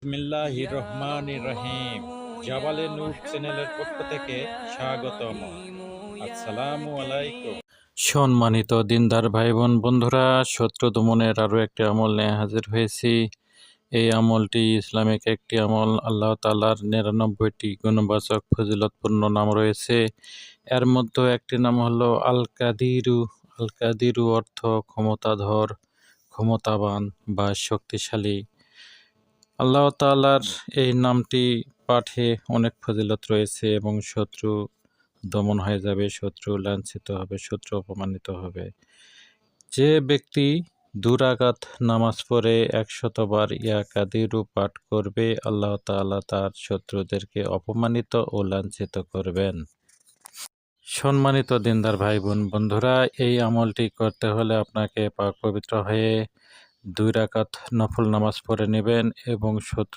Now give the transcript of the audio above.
বিসমিল্লাহির রহমানির রহিম। জাবালে নূর চ্যানেলের পক্ষ থেকে স্বাগতম। আসসালামু আলাইকুম। সম্মানিত দিনদার ভাই বোন বন্ধুরা, শত্রু দমনের আরও একটি আমল নিয়ে হাজির হয়েছি। এই আমলটি ইসলামিক একটি আমল। আল্লাহ তাআলার ৯৯টি গুণবাচক ফজিলতপূর্ণ নাম রয়েছে। এর মধ্যে একটি নাম হলো আল কাদিরু। আল কাদিরু অর্থ ক্ষমতাধর, ক্ষমতাবান বা শক্তিশালী। আল্লাহ তাআলার এই নামটি পাঠে অনেক ফজিলত রয়েছে এবং শত্রু দমন হয়ে যাবে, শত্রু লাঞ্ছিত হবে, শত্রু অপমানিত হবে। যে ব্যক্তি ২ রাকাত নামাজ পড়ে ১০০ বার ইয়া কাদিরু পাঠ করবে, আল্লাহ তাআলা তার শত্রুদেরকে অপমানিত ও লাঞ্ছিত করবেন। সম্মানিত দিনদার ভাই বোন বন্ধুরা, এই আমলটি করতে হলে আপনাকে পাক পবিত্র হয়ে ২ রাকাত নফল নামাজ পড়ে নেবেন এবং শত্রু